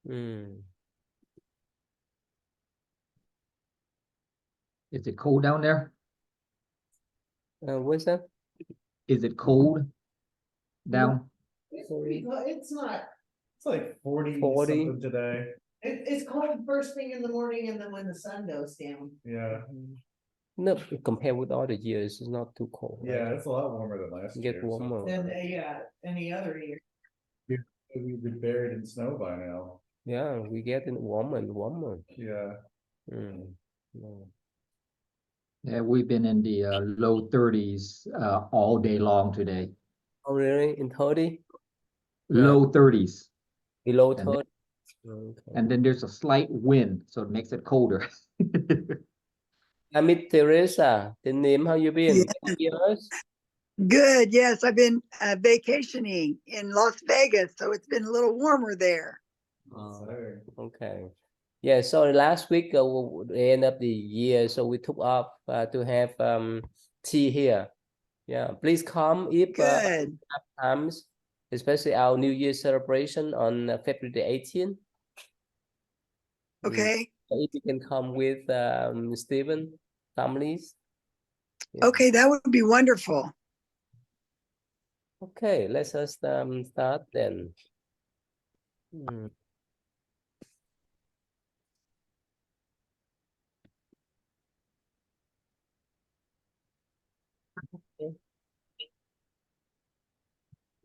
Is it cold down there? What's that? Is it cold down? It's not. It's like 40 something today. It's cold first thing in the morning and then when the sun goes down. Yeah. No, compared with other years, it's not too cold. Yeah, right? it's a lot warmer than last Get year. warmer. Than any other year. We'd be buried in snow by now. Yeah, we get warmer and warmer. Yeah. Yeah. Yeah, we've been in the low 30s all day long today. Oh, really? In 30? Low 30s. Below And 30? Okay. And then there's a slight wind, so it makes it colder. I meet Teresa. Nim, how you been? Years? Good. Yes, I've been vacationing in Las Vegas, so it's been a little warmer there. Okay. Yeah, so last week, the end of the year, so we took off to have tea here. Yeah, please come if Good. times, especially our New Year celebration on February the 18th. Okay. If you can come with Stephen, families. Yeah. Okay, that would be wonderful. Okay, let's just start then.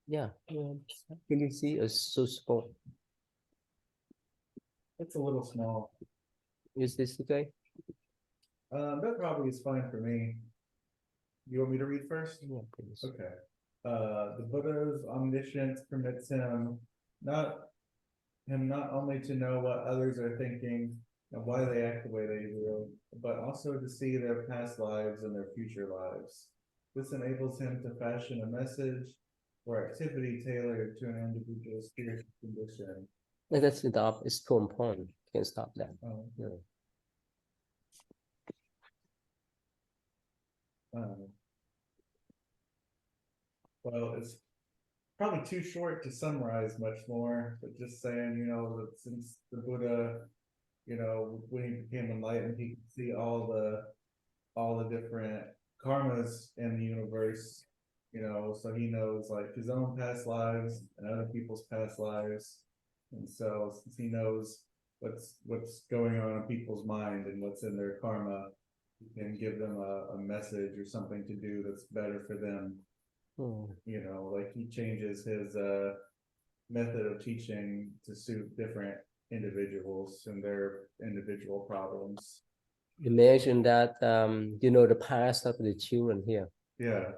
Yeah, can you see a so small? It's a little small. Is this okay? That probably is fine for me. You want me to read first? Yeah, please. Okay. The Buddha's omniscience permits him not only to know what others are thinking and why they act the way they do, but also to see their past lives and their future lives. This enables him to fashion a message or activity tailored to an individual's spiritual condition. Let's stop. It's too important. You can stop that. Yeah. Well, it's probably too short to summarize much more, but just saying, that since the Buddha, when he became enlightened, he could see all the different karmas in the universe, so he knows like his own past lives and other people's past lives. And so since he knows what's going on in people's mind and what's in their karma, he can give them a message or something to do that's better for them. Like he changes his method of teaching to suit different individuals and their individual problems. Imagine that the past of the children here. Yeah.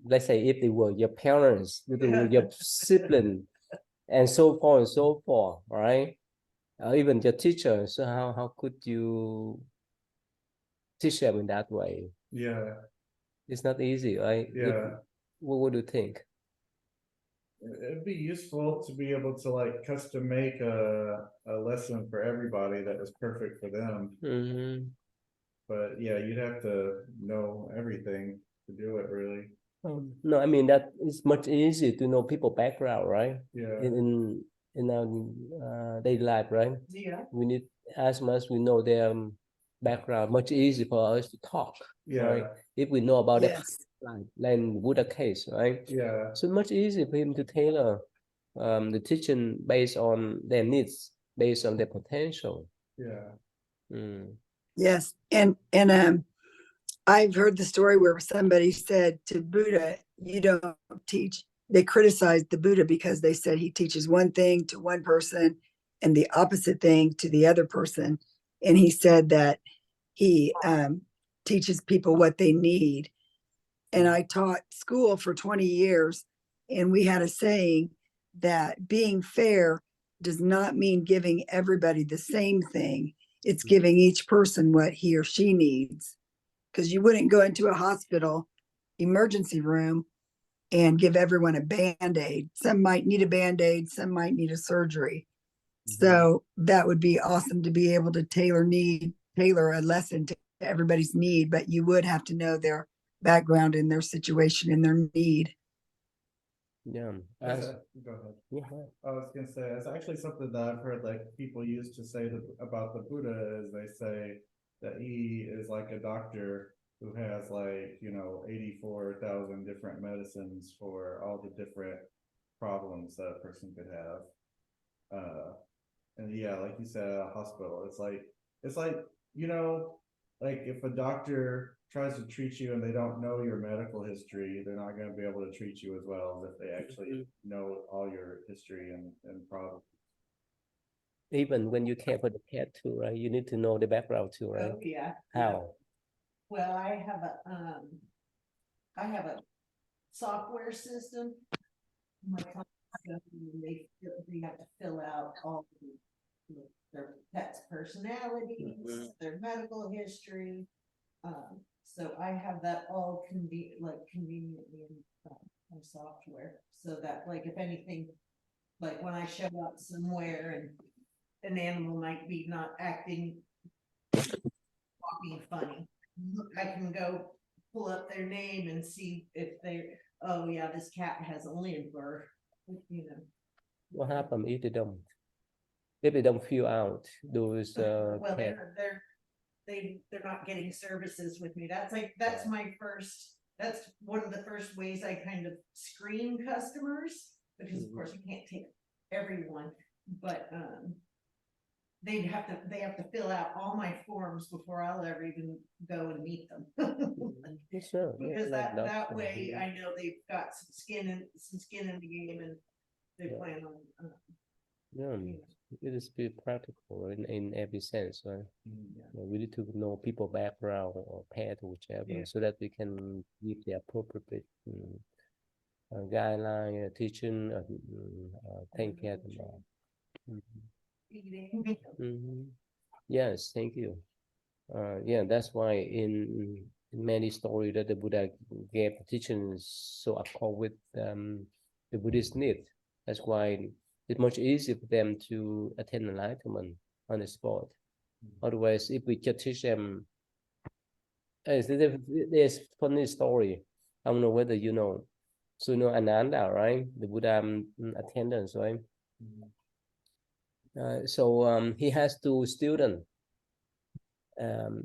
Let's say if they were your parents, if they were your sibling, and so forth, right? Even your teacher. So how could you teach them in that way? Yeah. It's not easy, right? Yeah. What would you think? It'd be useful to be able to like custom make a lesson for everybody that was perfect for them. But yeah, you'd have to know everything to do it, really. No, I mean that it's much easier to know people background, right? Yeah. In our daily life, right? Yeah. We need as much we know their background, much easier for us to talk. Yeah. Right? If we know about Yes. like in Buddha case, right? Yeah. So much easier for him to tailor the teaching based on their needs, based on their potential. Yeah. Yes. And I've heard the story where somebody said to Buddha, you don't teach. They criticized the Buddha because they said he teaches one thing to one person and the opposite thing to the other person. And he said that he teaches people what they need. And I taught school for 20 years, and we had a saying that being fair does not mean giving everybody the same thing. It's giving each person what he or she needs. Because you wouldn't go into a hospital emergency room and give everyone a Band-Aid. Some might need a Band-Aid, some might need a surgery. So that would be awesome to be able to tailor a lesson to everybody's need, but you would have to know their background and their situation and their need. Yeah. Go ahead. Yeah. I was gonna say, it's actually something that I've heard like people used to say about the Buddha is they say that he is like a doctor who has like, 84,000 different medicines for all the different problems that a person could have. And yeah, like you said, a hospital, it's like, like if a doctor tries to treat you and they don't know your medical history, they're not going to be able to treat you as well as if they actually know all your history and problems. Even when you care for the cat too, right? You need to know the background too, right? Oh, yeah. How? Well, I have a software system. My clients, they have to fill out all their pet's personalities, their medical history. So I have that all conveniently in my software, so that like if anything, like when I show up somewhere and an animal might be not acting, walking funny, I can go pull up their name and see if they're, oh yeah, this cat has a limper, What happens if they don't? If they don't fill out those Well, cat? they're not getting services with me. That's my first, that's one of the first ways I kind of screen customers, because of course you can't take everyone, but they have to fill out all my forms before I'll ever even go and meet them. Sure. Because Yeah, like that way I know they've got some skin in the game, and they Yeah. plan on Yeah, it is be practical in every sense, right? Yeah, we need to know people background or pet or whichever, so that we can give the appropriate guideline, teaching, take care of them. eating. Yes, thank you. Yeah, that's why in many stories that the Buddha gave teachings so accord with the Buddhist need. That's why it's much easier for them to attain enlightenment on the spot. Otherwise, if we just teach them, there's funny story. I don't know whether you know. So you know Ananda, right? The Buddha attendants, right? So he has two students.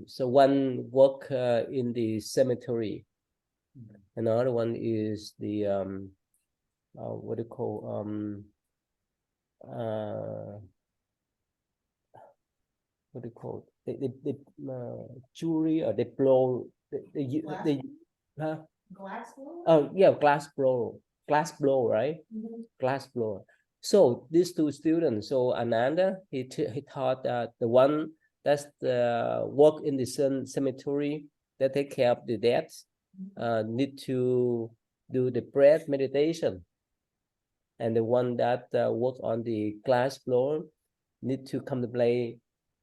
So one work in the cemetery. Another one is the what do you call what do you call it? They jewelry, or they blow they huh? Glass blower? Oh yeah, glass blow, right? Glass blower. So these two students, so Ananda, he taught the one that's the work in the cemetery that take care of the dead, need to do the breath meditation, and the one that work on the glass blower need to contemplate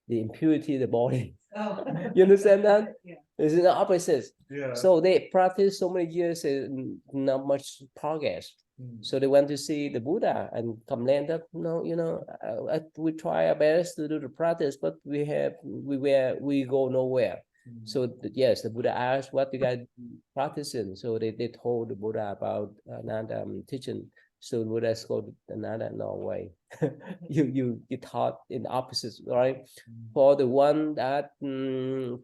the impurity of the body. Oh. You understand that? Yeah. It's the opposite. Yeah. So they practice so many years and not much progress. So they went to see the Buddha and complained that we try our best to do the practice, but we go nowhere. So yes, the Buddha asked, what you guys practicing? So they told the Buddha about Ananda teaching. So Buddha told Ananda, no way. you taught in the opposite, right? For the one that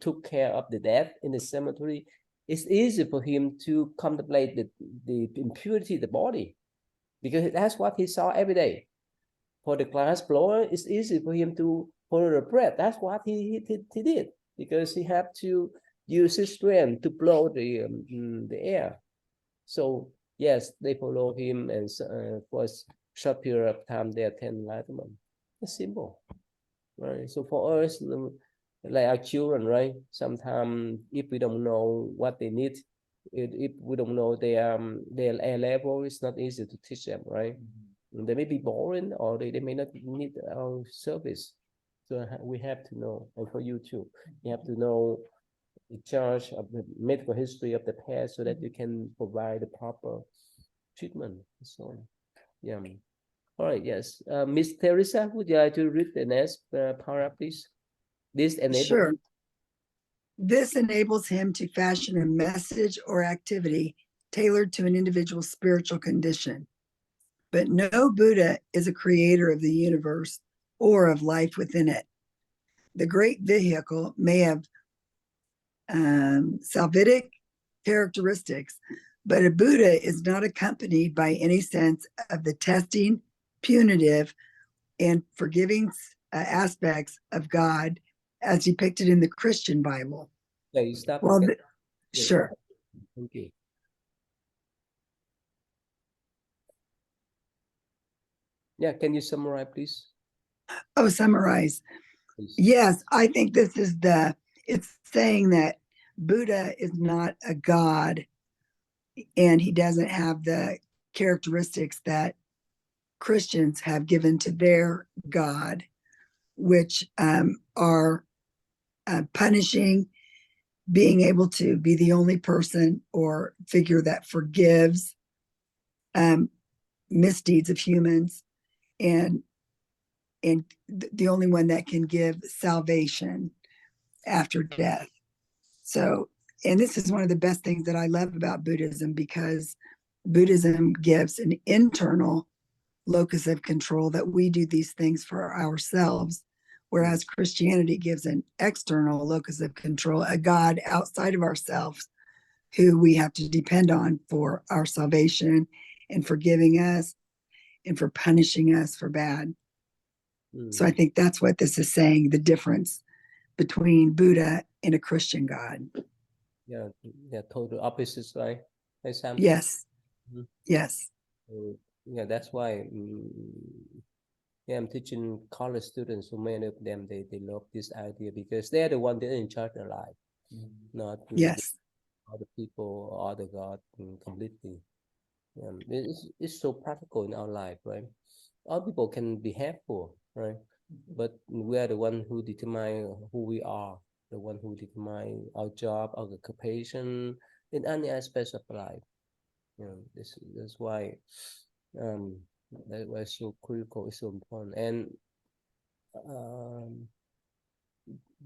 took care of the dead in the cemetery, it's easy for him to contemplate the impurity of the body, because that's what he saw every day. For the glass blower, it's easy for him to follow the breath. That's what he did, because he had to use his strength to blow the air. So yes, they follow him, and for a short period of time they attain enlightenment. It's simple, right? So for us, like our children, right? Sometimes if we don't know what they need, if we don't know their air level, it's not easy to teach them, right? They may be boring, or they may not need our service. So we have to know, and for you too, you have to know the charge of the medical history of the past, so that you can provide the proper treatment. So yeah. All right, yes. Miss Teresa, would you like to read the next paragraph, please? This enables. Sure. This enables him to fashion a message or activity tailored to an individual's spiritual condition. but no Buddha is a creator of the universe or of life within it. The great vehicle may have salvific characteristics, but a Buddha is not accompanied by any sense of the testing, punitive, and forgiving aspects of God as depicted in the Christian Bible. Okay, you stop. Well, Okay. sure. Thank you. Yeah, can you summarize, please? Oh, summarize. Please. Yes, I think this is it's saying that Buddha is not a God and he doesn't have the characteristics that Christians have given to their God, which are punishing, being able to be the only person or figure that forgives misdeeds of humans, and the only one that can give salvation after death. So, and this is one of the best things that I love about Buddhism, because Buddhism gives an internal locus of control that we do these things for ourselves, whereas Christianity gives an external locus of control, a God outside of ourselves who we have to depend on for our salvation and forgiving us and for punishing us for bad. So I think that's what this is saying, the difference between Buddha and a Christian God. Yeah, total opposites, right? Right, Sam? Yes. Mhm. Yes. Yeah, that's why yeah, I'm teaching college students, so many of them they love this idea because they're the one that are in charge of their life, not Yes. other people or other God completely. It's so practical in our life, right? Other people can be helpful, right? But we are the one who determine who we are, the one who determine our job, our occupation, in any aspects of life. That's why that was so critical, it's so important. And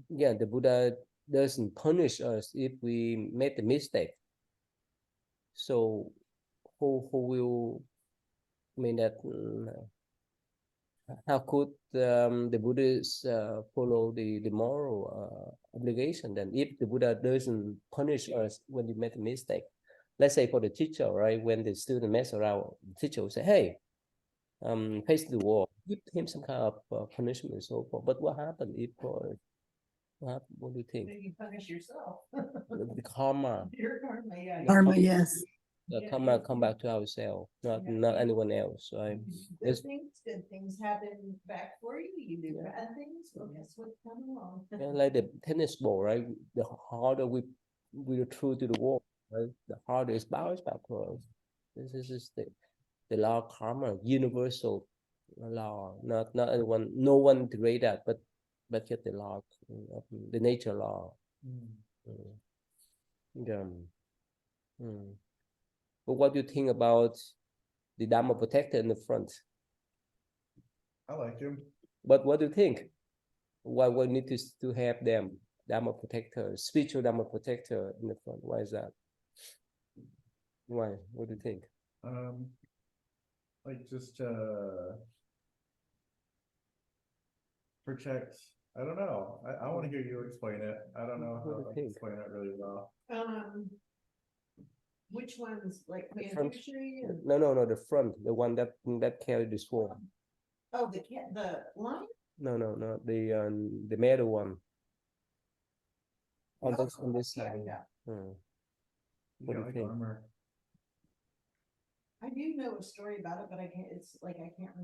yeah, the Buddha doesn't punish us if we make the mistake. So who will mean that how could the Buddhists follow the moral obligation then if the Buddha doesn't punish us when we make a mistake? Let's say for the teacher, right? When the student mess around, the teacher will say, "Hey, face the wall," give him some kind of punishment and so forth. But what happened if what do you think? You punish yourself. The karma. Your karma, yeah. Karma, yes. The karma come back to ourselves, not anyone else. Right? Good things happen back for you. You do bad things, well, guess what come along? Like the tennis ball, right? The harder we throw to the wall, right? The harder it bounce back to us. This is the law of karma, universal law. Not anyone, no one create that, but just the law of the nature law. But what do you think about the Dharma protector in the front? I like him. But what do you think? Why we need to have them, Dharma protector, spiritual Dharma protector in the front? Why is that? Why? What do you think? Like just protect. I don't know. I want to hear you explain it. I don't know how to explain it really well. Which ones, like The front. Manjushri and No, the front, the one that carried the sword. oh, the lion? No, the middle one. On this side. Yeah. What do you think? Armor. I do know a story about it, but I can't. It's like I can't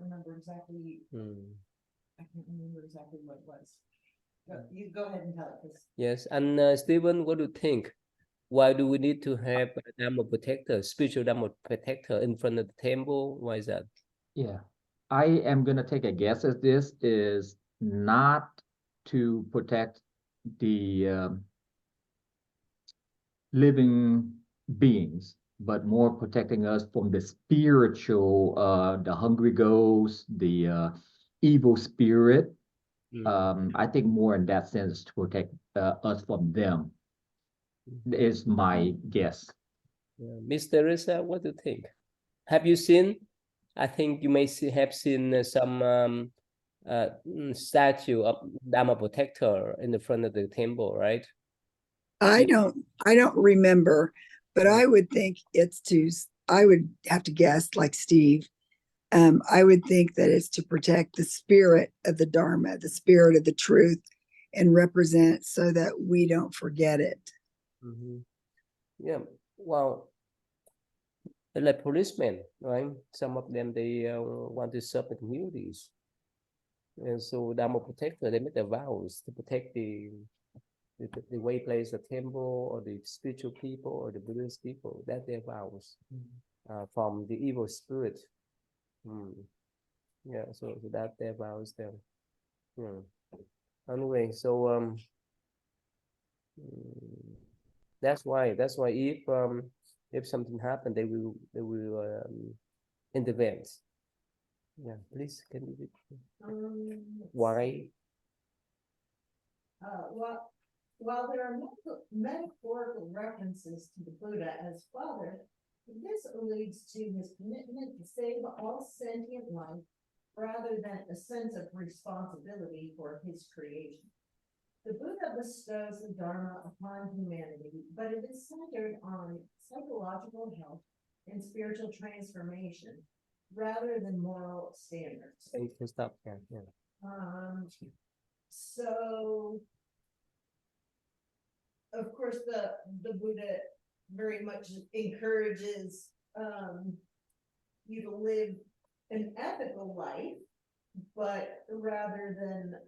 remember exactly. I can't remember exactly what it was. You go ahead and tell it, please. Yes, and Stephen, what do you think? Why do we need to have a Dharma protector, spiritual Dharma protector in front of the temple? Why is that? Yeah, I am gonna take a guess at this is not to protect the living beings, but more protecting us from the spiritual, the hungry ghost, the evil spirit. I think more in that sense to protect us from them is my guess. Miss Teresa, what do you think? Have you seen I think you may have seen some statue of Dharma protector in the front of the temple, right? I don't remember, but I would think I would have to guess like Steve. I would think that it's to protect the spirit of the Dharma, the spirit of the truth, and represent so that we don't forget it. Yeah, well, they're like policemen, right? Some of them, they want to serve the communities. And so Dharma protector, they make their vows to protect the way place, the temple, or the spiritual people, or the Buddhist people. That their vows from the evil spirit. Yeah, so that their vows there. Anyway, so that's why if something happened, they will intervene. Yeah, please, can you repeat? Why? While there are metaphorical references to the Buddha as father, this alludes to his commitment to save all sentient life rather than a sense of responsibility for his creation. The Buddha bestows the Dharma upon humanity, but it is centered on psychological health and spiritual transformation rather than moral standards. You can stop there. Yeah. So, of course, the Buddha very much encourages you to live an ethical life, but rather than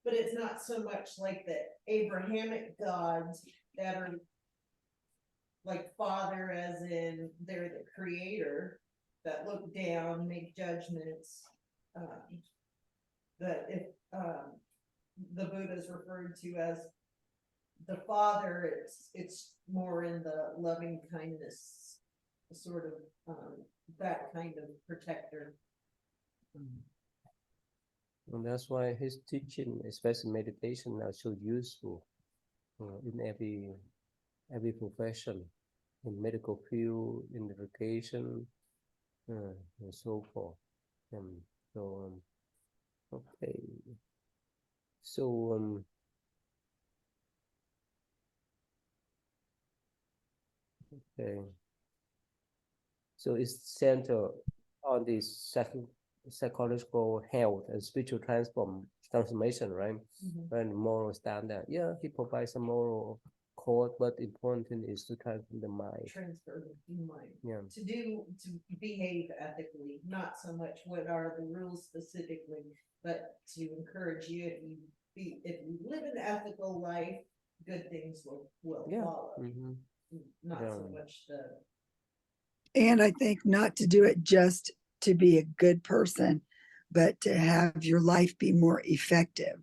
but it's not so much like the Abrahamic gods that are like father, as in they're the creator, that look down, make judgments. That if the Buddha is referred to as the father, it's more in the loving kindness, sort of that kind of protector. And that's why his teaching, especially meditation, are so useful in every profession, in medical field, in education, and so forth. Okay. So okay. So it's centered on this psychological health and spiritual transformation, right? And moral standard. Yeah, he provides some moral code, but important is to transform the mind. Transfer the mind. Yeah. To behave ethically, not so much what are the rules specifically, but to encourage you, if you live an ethical life, good things will follow. Not so much And I think not to do it just to be a good person, but to have your life be more effective.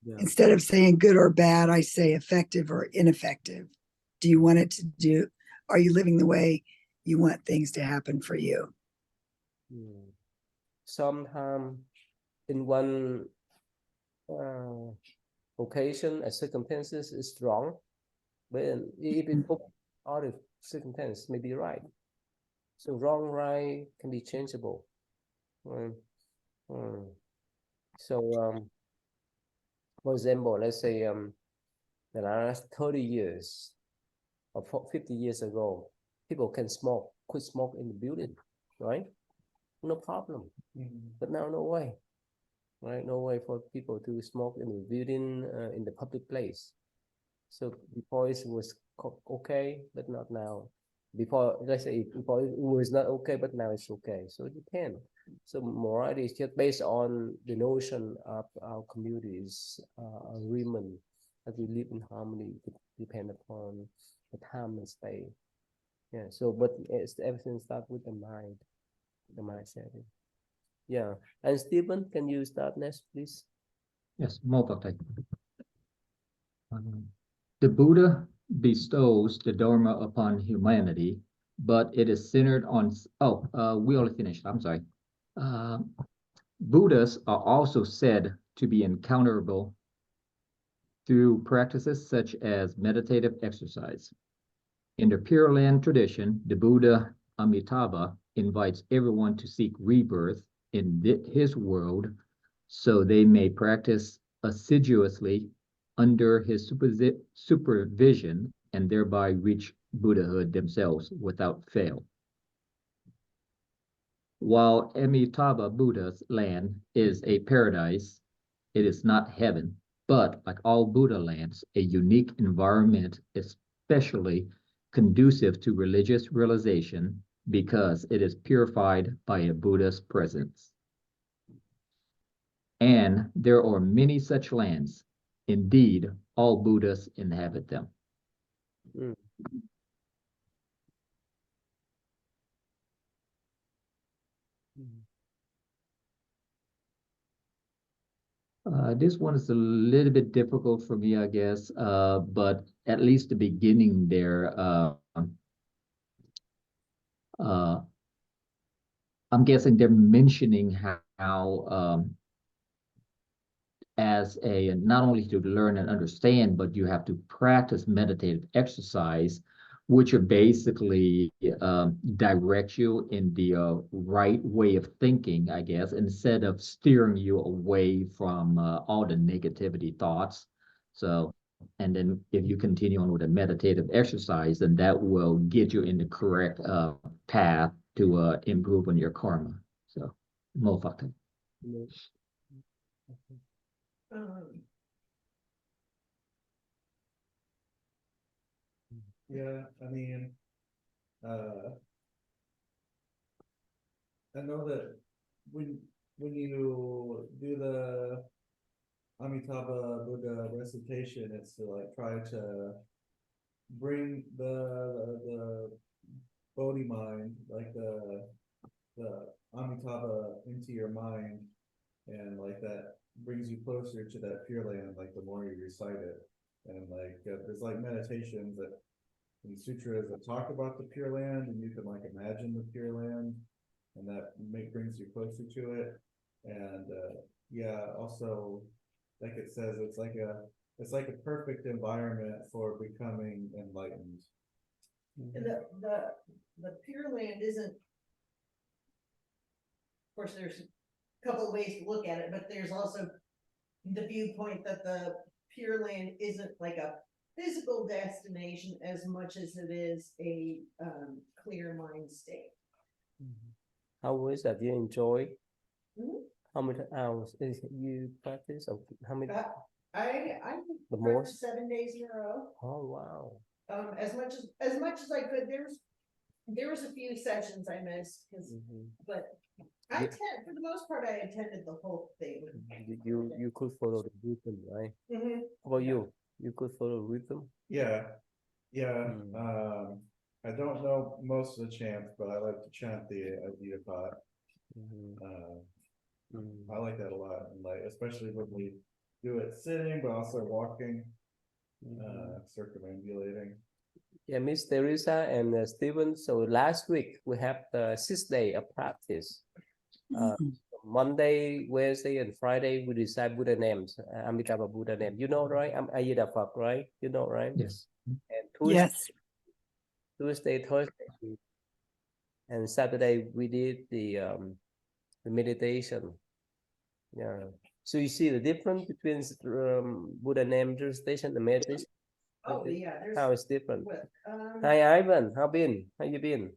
Yeah. Instead of saying good or bad, I say effective or ineffective. Do you want it to do? Are you living the way you want things to happen for you? Sometimes in one occasion, a circumstances is wrong, but if it put other circumstances may be right. So wrong, right can be changeable. So for example, let's say the last 30 years or 50 years ago, people can quit smoke in the building, right? No problem. But now no way, right? No way for people to smoke in the building, in the public place. So before it was okay, but not now. Before, let's say, before it was not okay, but now it's okay. So it depends. So morality is just based on the notion of our communities, agreement, that we live in harmony, depend upon the time and space. Yeah. So, but everything starts with the mind, the mindset. Yeah. And Stephen, can you start next, please? Yes, Mobile. The Buddha bestows the Dharma upon humanity, but it is centered on, we already finished, I'm sorry. Buddhas are also said to be encounterable through practices such as meditative exercise. In the Pure Land tradition, the Buddha Amitabha invites everyone to seek rebirth in his world so they may practice assiduously under his supervision and thereby reach Buddhahood themselves without fail. While Amitabha Buddha's land is a paradise, it is not heaven, but like all Buddha lands, a unique environment, especially conducive to religious realization because it is purified by a Buddha's presence. And there are many such lands. Indeed, all Buddhas inhabit them. Mm. This one is a little bit difficult for me, I guess, but at least the beginning there, I'm guessing they're mentioning how as a not only to learn and understand, but you have to practice meditative exercise, which are basically direct you in the right way of thinking, I guess, instead of steering you away from all the negativity thoughts. So, and then if you continue on with a meditative exercise, then that will get you in the correct path to improve on your karma. So, more fakta. Yeah, I mean, I know that when you do the Amitabha Buddha recitation, it's to like try to bring the Bodhi mind, like the Amitabha into your mind, and like that brings you closer to that Pure Land, like the more you recite it. And like there's like meditations that in sutras that talk about the Pure Land, and you can like imagine the Pure Land, and that brings you closer to it. And yeah, also like it says, it's like a perfect environment for becoming enlightened. And the Pure Land isn't, of course, there's a couple of ways to look at it, but there's also the viewpoint that the Pure Land isn't like a physical destination as much as it is a clear mind state. How was that? You enjoy? Mhm. How many hours is you practice? Or how many? I The practiced most? 7 days in a row. Oh wow! As much as I could. There was a few sessions I missed, but I for the most part I attended the whole thing. You could follow the rhythm, right? Mhm. How about you? You could follow rhythm. Yeah. I don't know most of the chants, but I like to chant the idea pot. I like that a lot, and like especially when we do it sitting, but also walking, circumambulating. Yeah, Miss Teresa and Stephen. So last week we have the 6 day of practice. Monday, Wednesday, and Friday we recite Buddha names, Amitabha Buddha name. You know, right? Ayida Phật, right? You know, right? Yes. And Yes. Tuesday, Thursday, and Saturday we did the meditation. Yeah. So you see the difference between Buddha name recitation and meditation. Oh yeah, there's How it's different. what, Hi Ivan, how you been?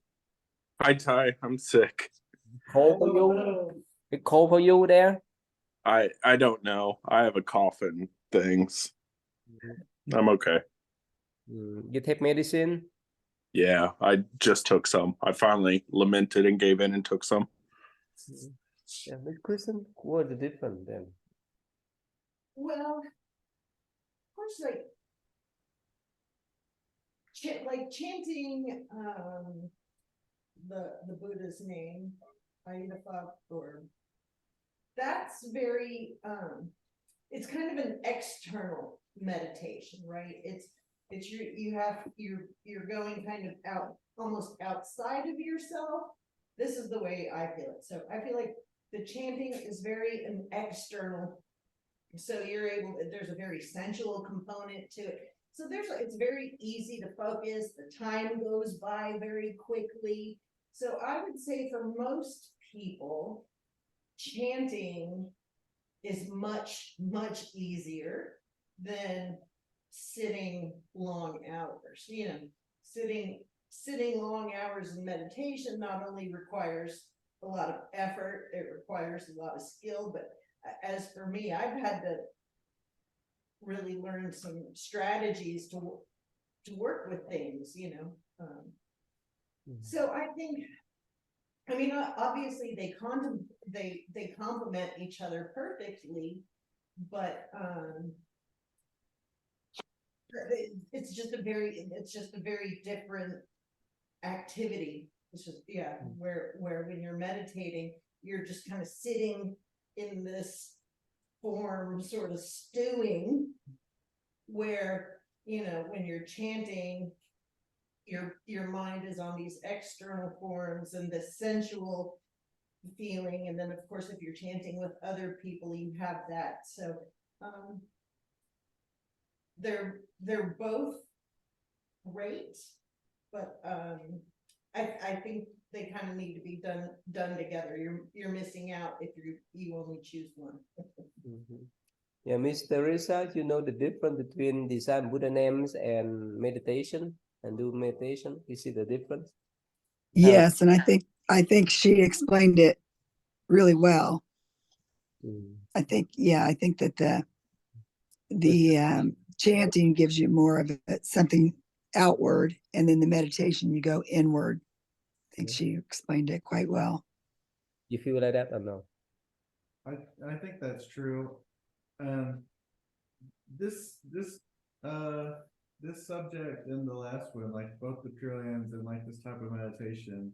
Hi Ty, I'm sick. Cold for you? It's cold for you there? I don't know. I have a cough and things. I'm okay. You take medicine? Yeah, I just took some. I finally lamented and gave in and took some. Yeah, but Kristen, what is different then? well, of course, like chanting the Buddha's name, Ayappa, or that's very it's kind of an external meditation, right? It's you're going kind of out, almost outside of yourself. This is the way I feel it. So I feel like the chanting is very an external. So there's a very sensual component to it. So it's very easy to focus. The time goes by very quickly. So I would say for most people, chanting is much, much easier than sitting long hours. You know, sitting long hours in meditation not only requires a lot of effort, it requires a lot of skill, but as for me, I've had to really learn some strategies to work with things, you know. So I think, I mean, obviously they complement each other perfectly, but it's just a very different activity. It's just, yeah, where when you're meditating, you're just kind of sitting in this form, sort of stewing, where, you know, when you're chanting, your mind is on these external forms and the sensual feeling, and then of course if you're chanting with other people, you have that. So they're both great, but I think they kind of need to be done together. You're missing out if you only choose one. Yeah, Miss Teresa, you know the difference between design Buddha names and meditation and do meditation? You see the difference? Yes, and I think she explained it really well. I think that the chanting gives you more of something outward, and then the meditation you go inward. I think she explained it quite well. You feel like that or no? I think that's true. This subject and the last one, like both the trillions and like this type of meditation,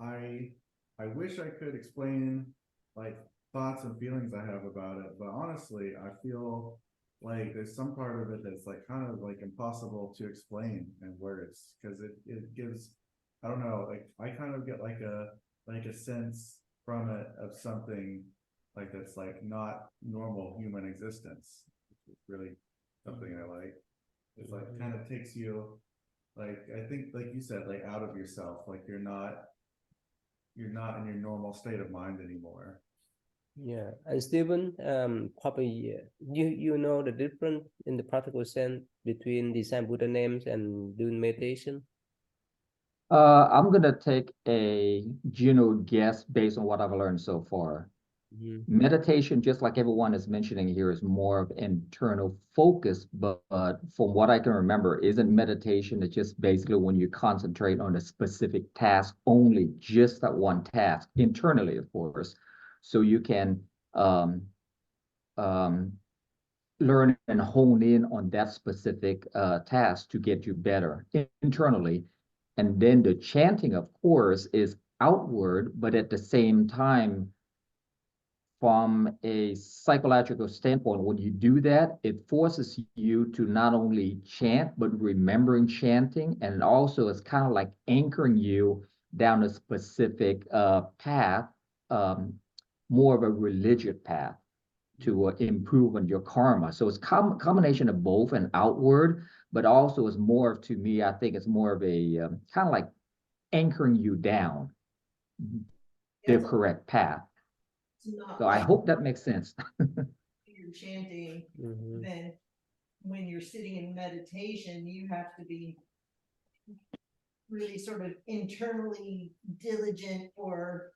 I wish I could explain like thoughts and feelings I have about it, but honestly, I feel like there's some part of it that's like kind of like impossible to explain in words, because it gives, I don't know, like I kind of get like a sense from it of something like that's like not normal human existence. It's really something I like. It's like kind of takes you, like, I think like you said, like out of yourself, like you're not in your normal state of mind anymore. Yeah, and Stephen, probably you know the difference in the practical sense between design Buddha names and doing meditation? I'm gonna take a general guess based on what I've learned so far. Meditation, just like everyone is mentioning here, is more of internal focus, but from what I can remember, isn't meditation, it's just basically when you concentrate on a specific task, only just that one task, internally, of course. So you can um, learn and hone in on that specific task to get you better internally. And then the chanting, of course, is outward, but at the same time, from a psychological standpoint, when you do that, it forces you to not only chant, but remembering chanting. And also it's kind of like anchoring you down a specific path, more of a religious path to improve on your karma. So it's combination of both and outward, but also it's more of, to me, I think it's more of a kind of like anchoring you down the correct path. It's not So I like hope that makes sense. you're chanting, then when you're sitting in meditation, you have to be really sort of internally diligent or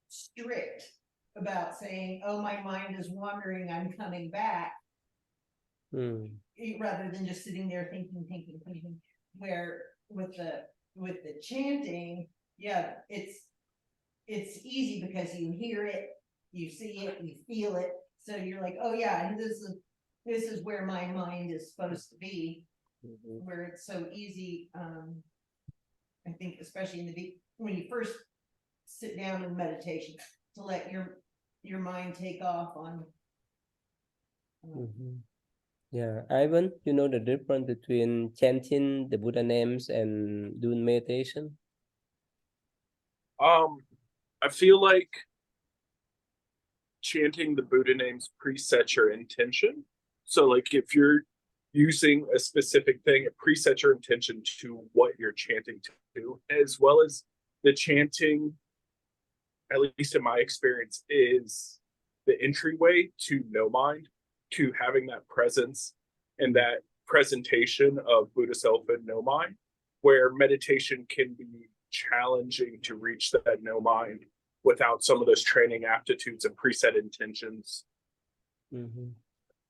strict about saying, oh, my mind is wandering, I'm coming back, rather than just sitting there thinking. Where with the chanting, yeah, it's easy because you hear it, you see it, you feel it, so you're like, oh yeah, this is where my mind is supposed to be, where it's so easy. I think especially when you first sit down in meditation, to let your mind take off on. Yeah, Ivan, you know the difference between chanting the Buddha names and doing meditation? I feel like chanting the Buddha names presets your intention. So like if you're using a specific thing, it presets your intention to what you're chanting to, as well as the chanting, at least in my experience, is the entryway to no mind, to having that presence and that presentation of Buddha self and no mind, where meditation can be challenging to reach that no mind without some of those training aptitudes and preset intentions.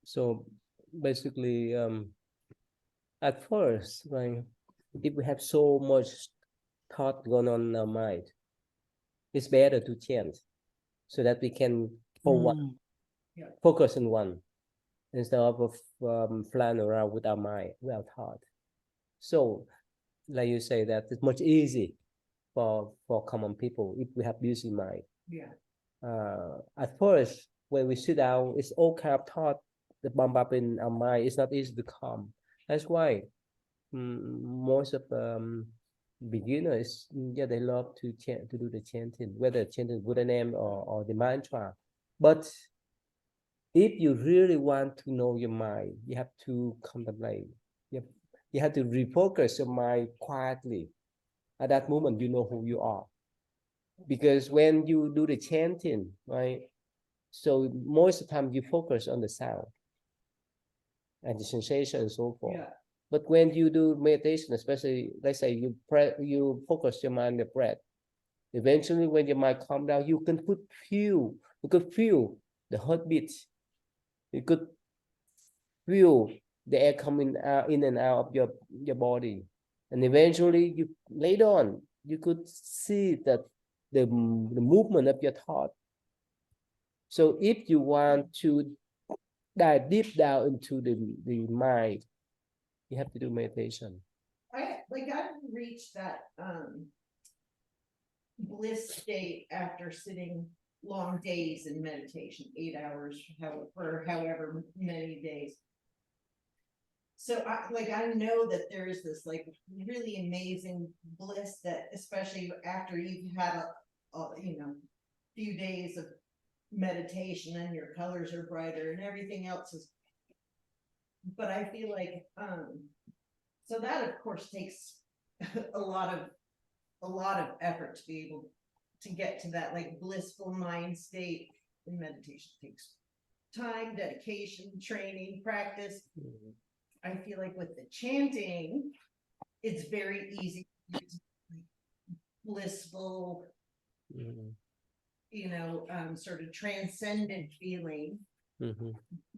So basically, at first, right, if we have so much thought going on in our mind, it's better to chant so that we can focus on one instead of flying around with our mind, with our thought. So, like you say, that it's much easier for common people if we have busy mind. At first, when we sit down, it's all kind of thought that bomb up in our mind. It's not easy to calm. That's why most of beginners, they love to chant, to do the chanting, whether chanting Buddha name or the mantra. But if you really want to know your mind, you have to contemplate. You have to refocus your mind quietly. At that moment, you know who you are. Because when you do the chanting, right, so most of the time you focus on the sound and the sensation and so forth. But when you do meditation, especially, let's say you focus your mind on the breath, eventually when your mind calm down, you could feel the heartbeat. You could feel the air coming out, in and out of your body. And eventually, later on, you could see that the movement of your thought. So if you want to dive deep down into the mind, you have to do meditation. I reached that bliss state after sitting long days in meditation, 8 hours, for however many days. So I know that there is this like really amazing bliss that, especially after you've had a few days of meditation and your colors are brighter and everything else is. But I feel like so that of course takes a lot of effort to be able to get to that like blissful mind state. And meditation takes time, dedication, training, practice. I feel like with the chanting, it's very easy to use blissful, sort of transcendent feeling.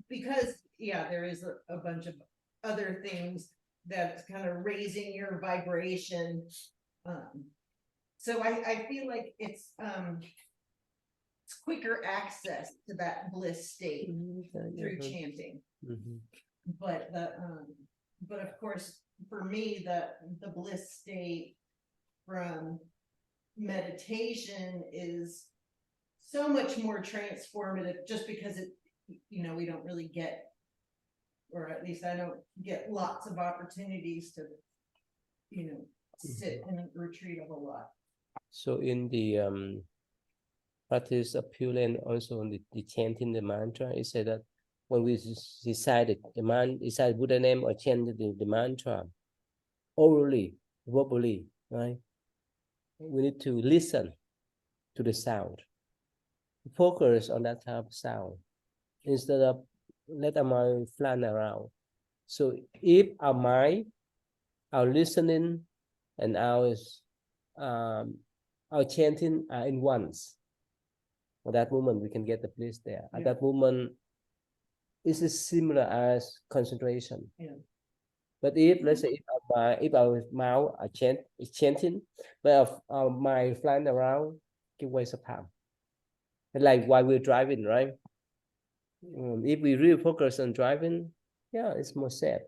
Because there is a bunch of other things that's kind of raising your vibration. So I feel like it's quicker access to that bliss state through chanting. But of course, for me, the bliss state from meditation is so much more transformative, just because we don't really get, or at least I don't get lots of opportunities to, sit and retreat a whole lot. So in the practice of Pure Land, also in the chanting the mantra, it said that when we decide Buddha name or chant the mantra orally, verbally, right? We need to listen to the sound, focus on that type of sound instead of let our mind fly around. So if our mind, our listening, and our chanting are in once, at that moment we can get the bliss there. At that moment, this is similar as concentration. But if, let's say, if our mouth is chanting, but our mind flying around, it's a waste of time. Like while we're driving, right? If we really focus on driving, it's more safe.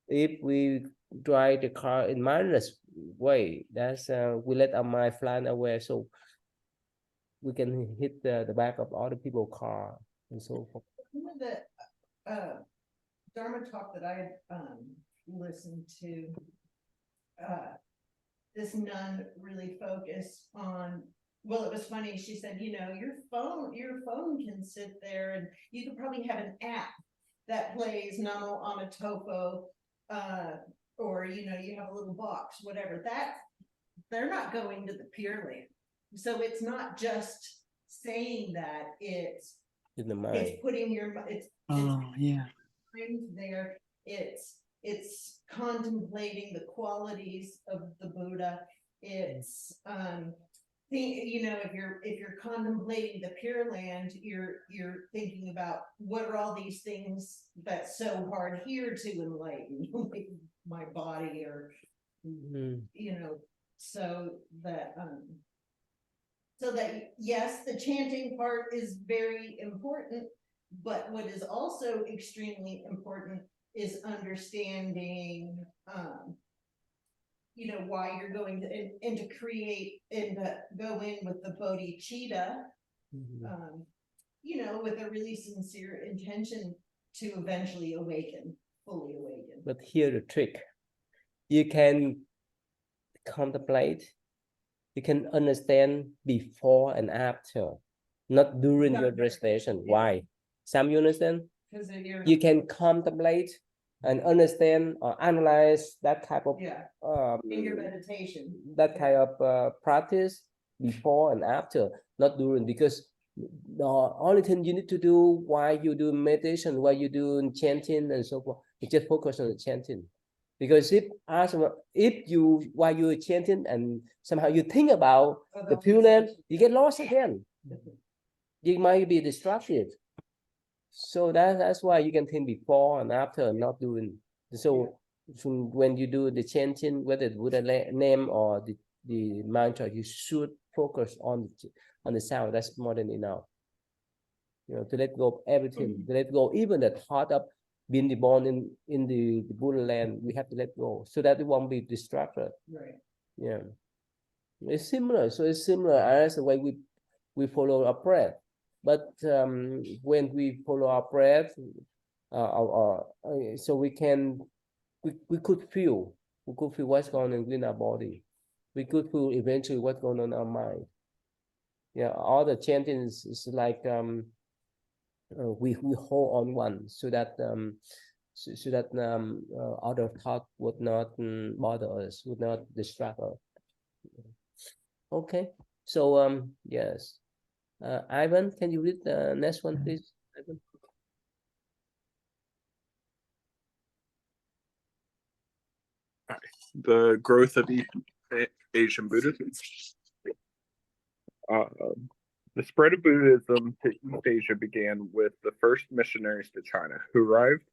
If we drive the car in mindless way, that's we let our mind fly away, so we can hit the back of other people's car and so forth. The Dharma talk that I listened to, this nun really focused on. Well, it was funny. She said, your phone can sit there, and you could probably have an app that plays Namo Amitofo, or, you know, you have a little box, whatever, that, they're not going to the Pure Land. So it's not just saying that, it's In the mind. it's putting your, it's Oh, yeah. mind there, it's contemplating the qualities of the Buddha, it's you know, if you're contemplating the Pure Land, you're thinking about what are all these things that's so hard here to enlighten, like my body, or Mhm. you know, so that yes, the chanting part is very important, but what is also extremely important is understanding you know, why you're going to, and to create and to go in with the bodhicitta, Mhm. you know, with a really sincere intention to eventually awaken, fully awaken. But here the trick, you can contemplate, you can understand before and after, not during your recitation. Why? Sam, you understand? Because You can contemplate and understand or analyze that type of yeah, in your meditation. that kind of practice before and after, not during, because the only thing you need to do while you do meditation, while you do chanting and so forth, you just focus on the chanting. Because if you while you're chanting and somehow you think about the Pure Land, you get lost again. You might be distracted. So that's why you can think before and after, not doing. So when you do the chanting, whether it's Buddha name or the mantra, you should focus on the sound. That's more than enough. You know, to let go of everything, to let go even the thought of being born in the Buddha land. We have to let go so that it won't be distracted. Right. Yeah, it's similar. So it's similar as the way we follow our breath. But when we follow our breath, so we could feel what's going on in our body. We could feel eventually what's going on in our mind. Yeah, all the chanting is like we hold on one so that other thought would not bother us, would not distract us. Okay, so yes. Ivan, can you read the next one, please? Ivan? The growth of Asian Buddhism. The spread of Buddhism to East Asia began with the first missionaries to China, who arrived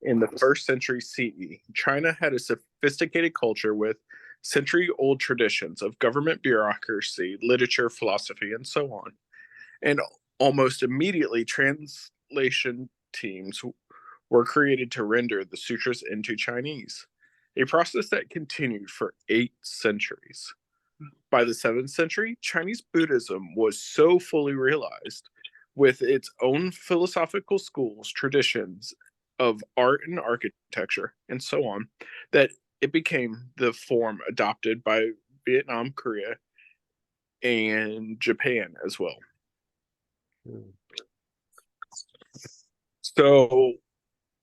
in the 1st century CE. China had a sophisticated culture with century-old traditions of government bureaucracy, literature, philosophy, and so on. And almost immediately, translation teams were created to render the sutras into Chinese, a process that continued for 8 centuries. By the 7th century, Chinese Buddhism was so fully realized, with its own philosophical schools, traditions of art and architecture, and so on, that it became the form adopted by Vietnam, Korea, and Japan as well. So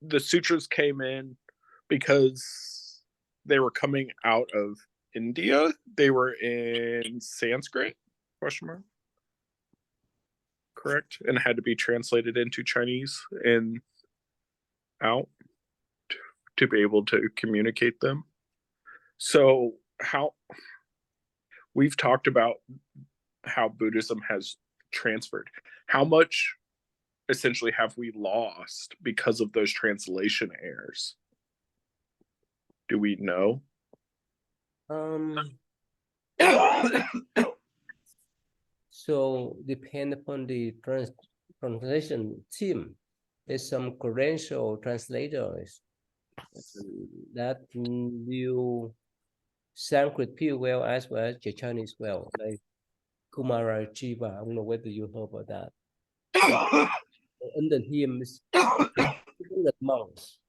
the sutras came in because they were coming out of India. They were in Sanskrit, question mark, correct? And had to be translated into Chinese and out to be able to communicate them. So how we've talked about how Buddhism has transferred. How much essentially have we lost because of those translation errors? Do we know? So depend upon the translation team. There's some credential translators that knew Sanskrit pretty well as the Chinese well, like Kumara Jiva. I don't know whether you heard about that. Under him is the monks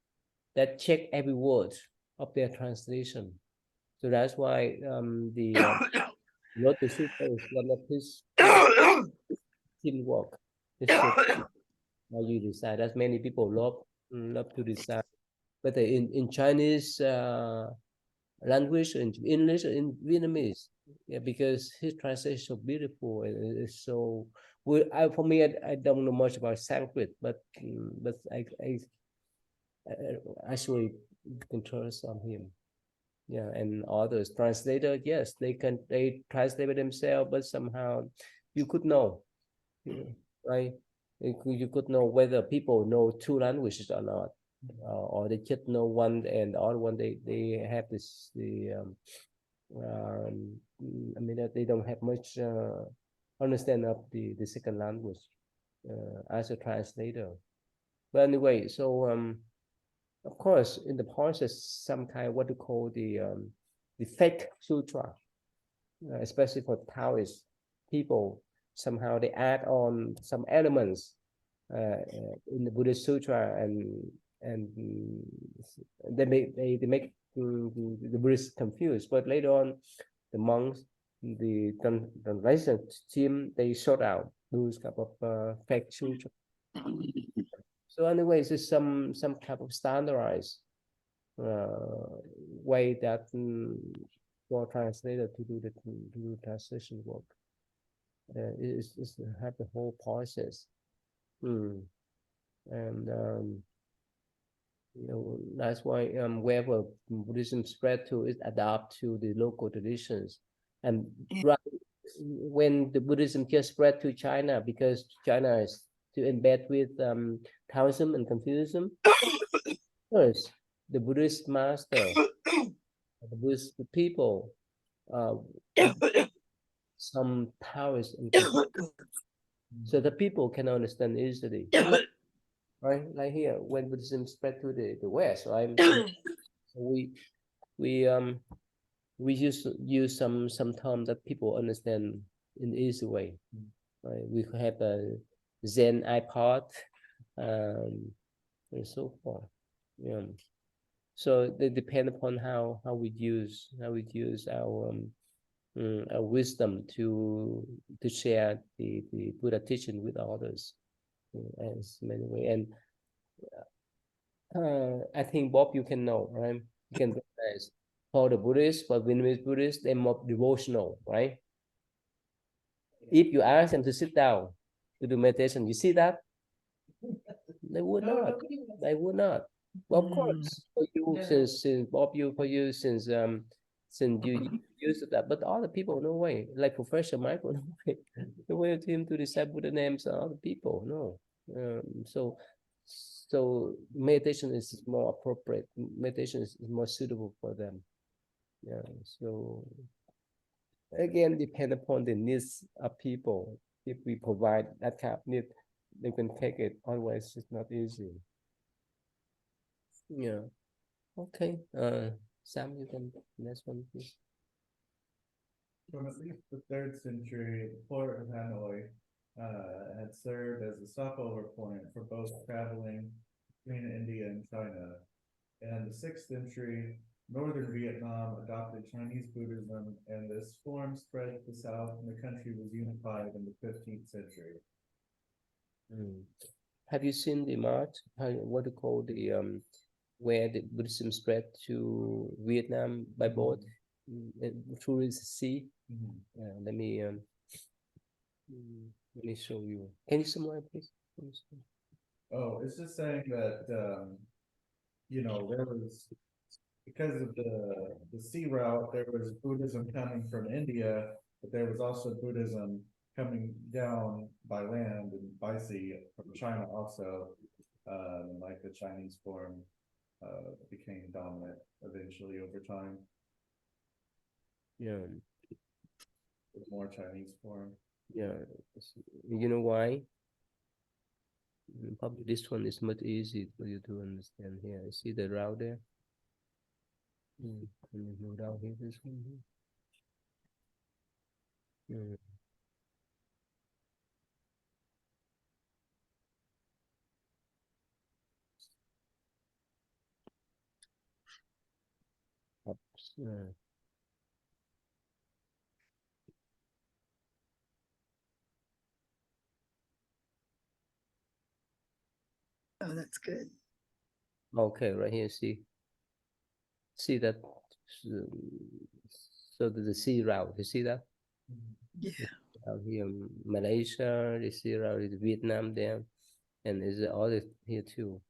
that check every word of their translation. So that's why the Lotus Sutra is one of his teamwork. How you decide. That's many people love love to decide. But in Chinese language, in English, in Vietnamese, yeah, because his translation is so beautiful and it's so. For me, I don't know much about Sanskrit, but I actually can trust on him. Yeah, and others translator, yes, they translate themselves, but somehow you could know, right? You could know whether people know two languages or not, or they just know one and the other one they have I mean that they don't have much understand of the second language as a translator. But anyway, so of course, in the process, some kind what to call the fake sutra, especially for Taoist people, somehow they add on some elements in the Buddhist sutra, and they make the Buddhists confused. But later on, the monks, the translation team, they sort out those type of fake sutra. So anyways, it's some type of standardized way that for translator to do the translation work. Is have the whole process. And that's why wherever Buddhism spread to, it adapt to the local traditions. And when the Buddhism just spread to China, because China is to embed with Taoism and Confucianism, first the Buddhist master, the Buddhist people, some Taoist and so the people can understand easily. Right, like here when Buddhism spread to the West, right? we use some terms that people understand in easy way. Right? We have a Zen iPod, and so forth. Yeah. So they depend upon how we use our wisdom to share the Buddha teaching with others, as many way. And I think Bob, you can know, right? You can recognize for the Buddhists, for Vietnamese Buddhists, they're more devotional, right? If you ask them to sit down to do meditation, you see that? They would not. They would not. Well, of course, for you, since Bob, since you used that, but other people, no way. Like Professor Michael, no way. No way to him to decide Buddha names and other people, no. So meditation is more appropriate. Meditation is more suitable for them. Yeah. So again, depend upon the needs of people. If we provide that kind of need, they can take it. Otherwise, it's not easy. Yeah. Okay. Sam, you can next one, please. From at least the 3rd century, the port of Hanoi had served as a stopover point for both traveling between India and China. And in the 6th century, northern Vietnam adopted Chinese Buddhism, and this form spread to the south, and the country was unified in the 15th century. Have you seen the map? What do you call the where the Buddhism spread to Vietnam by boat through the sea? Let me show you. Can you summarize, please? Oh, it's just saying that there was, because of the sea route, there was Buddhism coming from India, but there was also Buddhism coming down by land and by sea from China also. Like the Chinese form became dominant eventually over time. Yeah. More Chinese form. Yeah. You know why? Probably this one is much easier for you to understand here. You see the route there? Can you go down here, this one here? Oh, that's good. Okay, right here, see that, so the sea route, you see that? Yeah. Out here, Malaysia, the sea route is Vietnam there, and is all here too.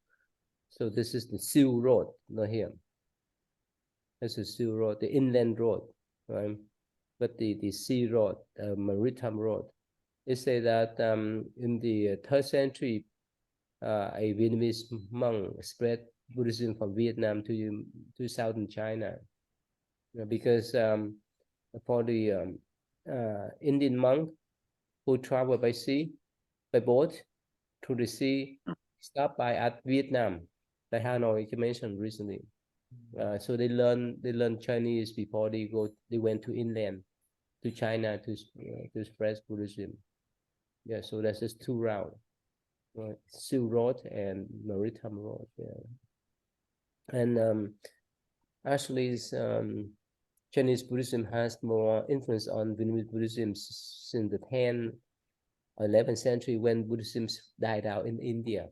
So this is the Silk Road, not here. This is Silk Road, the inland road, right? But the sea road, maritime road, it say that in the 3rd century, a Vietnamese monk spread Buddhism from Vietnam to southern China, because for the Indian monk who travel by sea, by boat through the sea, stop by at Vietnam, like Hanoi you mentioned recently. So they learn Chinese before they went to inland to China to spread Buddhism. Yeah, so that's just 2 routes, right? Silk Road and Maritime Road. Yeah, and actually, Chinese Buddhism has more influence on Vietnamese Buddhism since the 10th or 11th century, when Buddhism died out in India.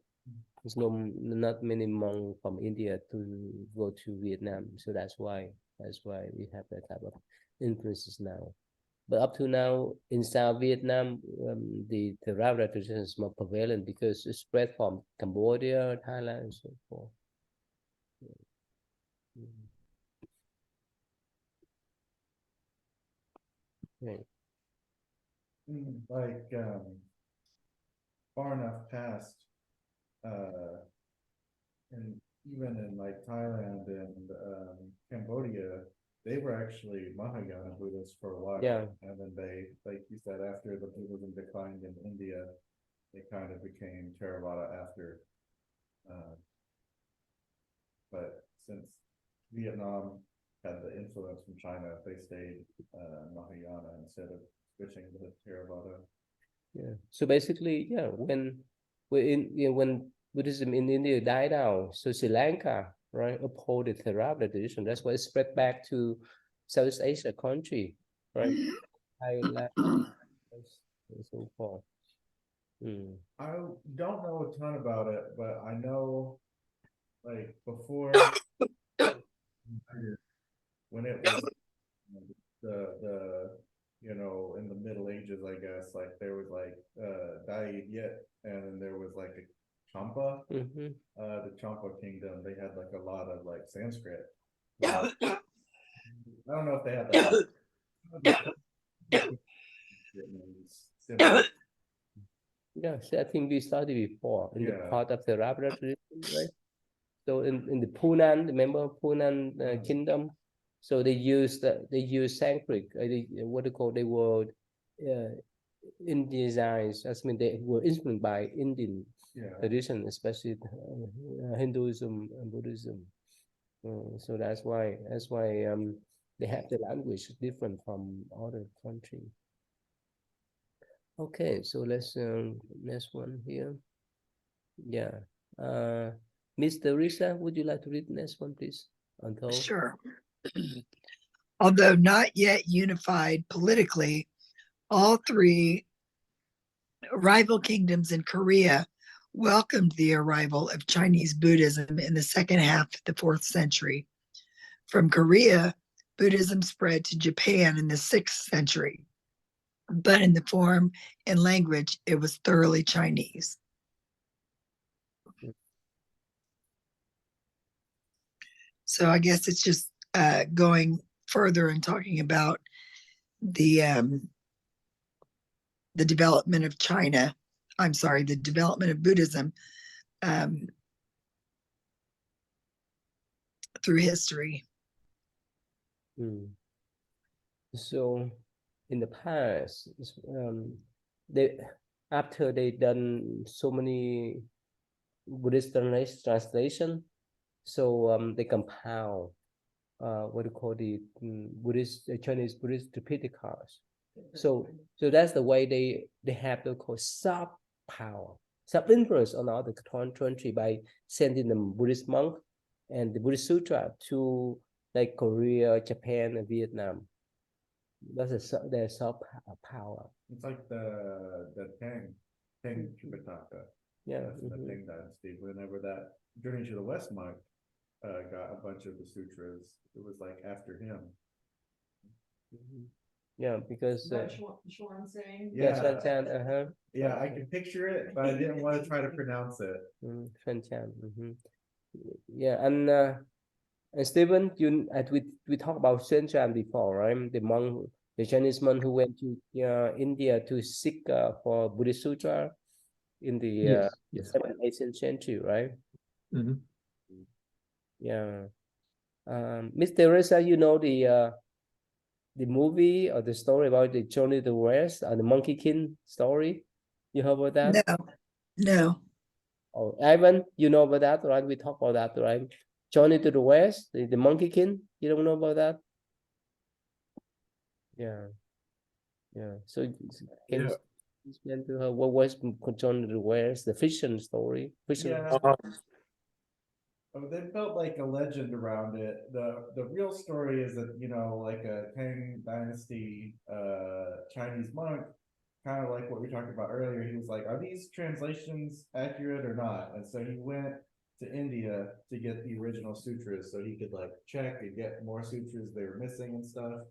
There's not many monks from India to go to Vietnam, so that's why we have that type of influences now. But up to now in South Vietnam, the Theravada tradition is more prevalent because it spread from Cambodia, Thailand, and so forth. Right. Like far enough past, and even in like Thailand and Cambodia, they were actually Mahayana Buddhists for a while. Yeah. And then they, like you said, after the Buddhism declined in India, they kind of became Theravada after. But since Vietnam had the influence from China, they stayed Mahayana instead of switching to Theravada. Yeah. So basically, yeah, when when Buddhism in India died out, so Sri Lanka, right, uphold the Theravada tradition. That's why it spread back to Southeast Asia country, right? Thailand, and so forth. I don't know a ton about it, but I know, like, before when it was the you know, in the Middle Ages, I guess, like there was like Dai Yet, and then there was like a Champa, the Champa kingdom. They had like a lot of like Sanskrit. I don't know if they had that. Yeah, so I think we studied before in the Yeah. part of the Theravada tradition, right? So in the Punan, remember Punan kingdom? So they use Sanskrit. What they call, they were Indianized. I mean, they were influenced by Indian tradition, especially Hinduism and Buddhism. So that's why they have the language different from other country. Okay, so let's next one here. Yeah. Mr. Risa, would you like to read the next one, please? Until Sure. Although not yet unified politically, all 3 rival kingdoms in Korea welcomed the arrival of Chinese Buddhism in the second half of the 4th century. From Korea, Buddhism spread to Japan in the 6th century, but in the form and language, it was thoroughly Chinese. So I guess it's just going further and talking about the development of China. I'm sorry, the development of Buddhism through history. So in the past, they after they done so many Buddhist translation, so they compile what do you call the Chinese Buddhist Tripitakas. So that's the way they have the called soft power, soft influence on other country by sending them Buddhist monk and the Buddhist Sutra to like Korea, Japan, and Vietnam. That's their soft power. It's like the Tang Tripitaka. Yeah. That's the thing that Steve, whenever that Journey to the West monk got a bunch of the sutras, it was like after him. Yeah, because What Schwan saying? yeah, Yeah. Shan Chan, Yeah, I can picture it, but I didn't want to try to pronounce it. Shan Chan. Yeah, and Stephen, we talked about Shan Chan before, right? The monk, the Chinese monk who went to India to seek for Buddhist Sutra in the Yes, yes. 7th, 8th century, right? Mhm. Yeah. Miss Teresa, you know the movie or the story about the Journey to the West, the Monkey King story? You heard about that? No, no. Oh, Ivan, you know about that, right? We talked about that, right? Journey to the West, the Monkey King. You don't know about that? Yeah, yeah. So can you explain to her what was Journey to the West, the fiction story? Fiction. Yeah. Oh, they built like a legend around it. The real story is that, you know, like a Tang Dynasty Chinese monk, kind of like what we talked about earlier. He was like, are these translations accurate or not? And so he went to India to get the original sutras so he could like check and get more sutras they were missing and stuff.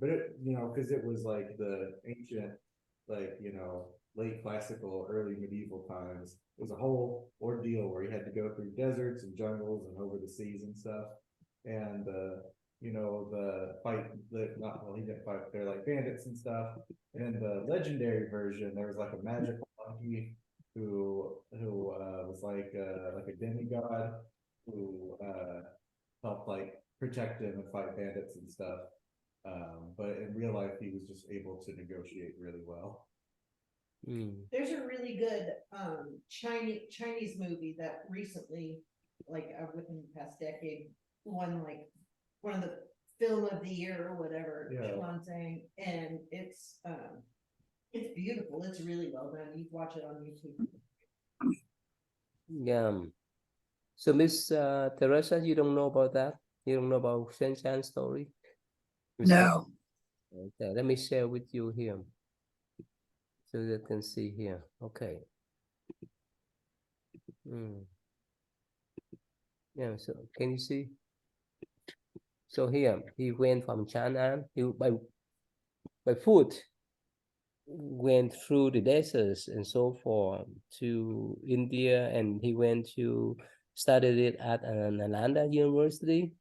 But it, you know, because it was like the ancient, like, you know, late classical, early medieval times. It was a whole ordeal where he had to go through deserts and jungles and over the seas and stuff. And you know, the fight, not, well, he didn't fight, they're like bandits and stuff. And in the legendary version, there was like a magical monkey who was like a demigod who helped like protect him and fight bandits and stuff. But in real life, he was just able to negotiate really well. There's a really good Chinese movie that recently, like within the past decade, won like one of the film of the year or whatever. Yeah. Schwan saying, and it's beautiful. It's really well done. You watch it on YouTube. Yeah. So Miss Teresa, you don't know about that? You don't know about Shan Chan story? No. Okay, let me share with you here. So you can see here. Okay. Yeah, so can you see? So here he went from China, he by foot went through the deserts and so forth to India, and he went to studied it at Nalanda University,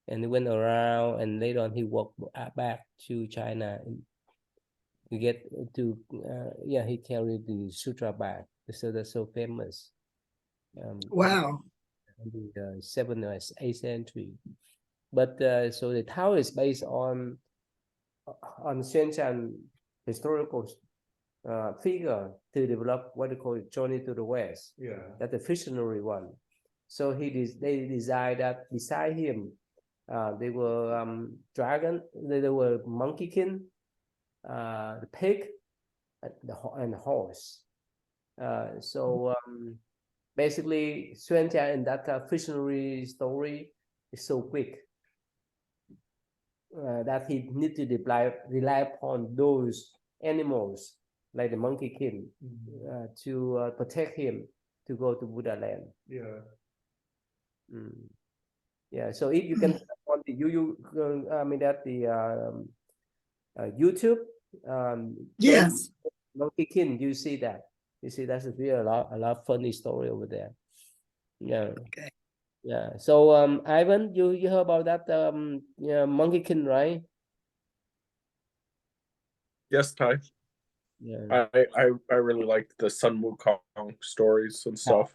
and he went around, and later on he walked back to China to get to yeah, he carried the sutra back, so that's so famous. Wow. In the 7th or 8th century. But so the tower is based on Shan Chan historical figure to develop what they call Journey to the West. Yeah. That's the visionary one. So they designed that beside him, they were dragon, they were monkey king, the pig, and the horse. So basically, Xuan Jia in that visionary story is so quick that he need to rely upon those animals like the monkey king to protect him to go to Buddha land. Yeah. Yeah. So if you can on the I mean that the YouTube Yes. monkey king, you see that. You see, that's really a lot funny story over there. Yeah. Okay. Yeah. So Ivan, you heard about that yeah, monkey king, right? Yes, Ty. Yeah. I really liked the Sun Wukong stories and stuff.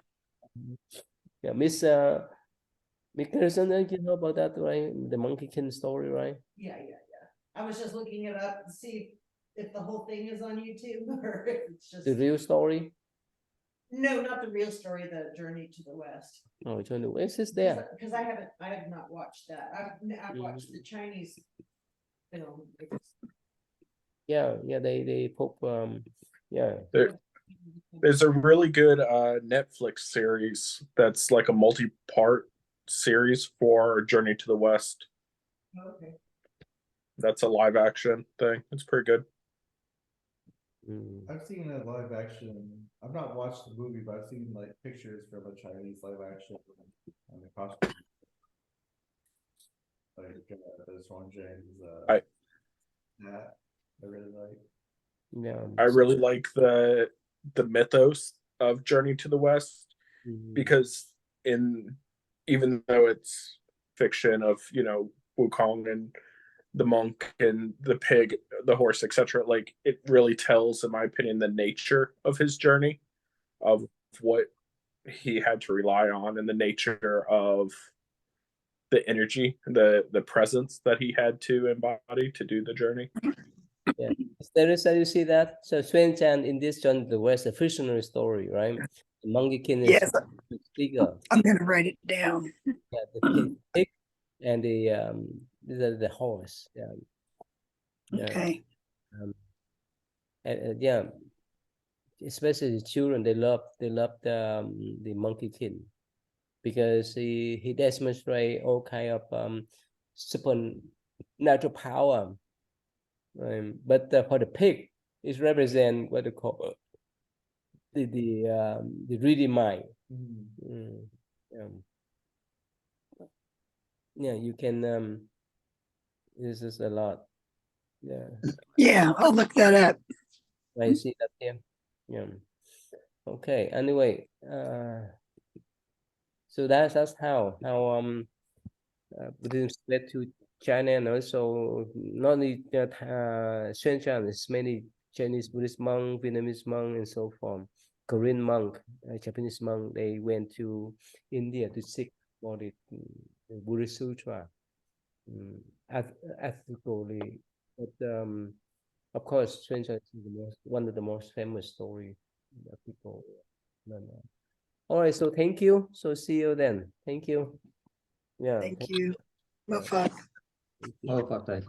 Yeah, Miss Pearson, you know about that, right? The monkey king story, right? Yeah. I was just looking it up to see if the whole thing is on YouTube or if it's just The real story? no, not the real story. The Journey to the West. Oh, Journey to the West is there. Because I have not watched that. I've watched the Chinese film. Yeah, they pop yeah. There's a really good Netflix series that's like a multi-part series for Journey to the West. Okay. That's a live action thing. It's pretty good. I've seen a live action. I've not watched the movie, but I've seen like pictures from a Chinese live action on the costume. Like the Swan James hat. I really like. Yeah. I really like the mythos of Journey to the West, because even though it's fiction of, you know, Wukong and the monk and the pig, the horse, etc., like it really tells, in my opinion, the nature of his journey, of what he had to rely on, and the nature of the energy, the presence that he had to embody to do the journey. Yeah, there is, you see that. So Xuan Chan in this Journey to the West, a fictional story, right? The Monkey King is Yes, bigger. I'm gonna write it down. Yeah, the pig and the horse. Yeah. Yeah. Okay. And yeah, especially the children, they love the Monkey King, because he demonstrate all kind of supernatural power. But for the pig, it represent what they call the greedy mind. Yeah, you can this is a lot. Yeah, Yeah, I'll look that up. I see that here. Yeah. Okay. Anyway, so that's how Buddhism spread to China, and also not only Shenzhen, there's many Chinese Buddhist monk, Vietnamese monk, and so forth. Korean monk, Japanese monk, they went to India to seek for the Buddhist Sutra, ethically. But of course, Shenzhen is one of the most famous story that people learn. All right, so thank you. So see you then. Thank you. Yeah. Thank you. Well, fuck. Oh, fuck that.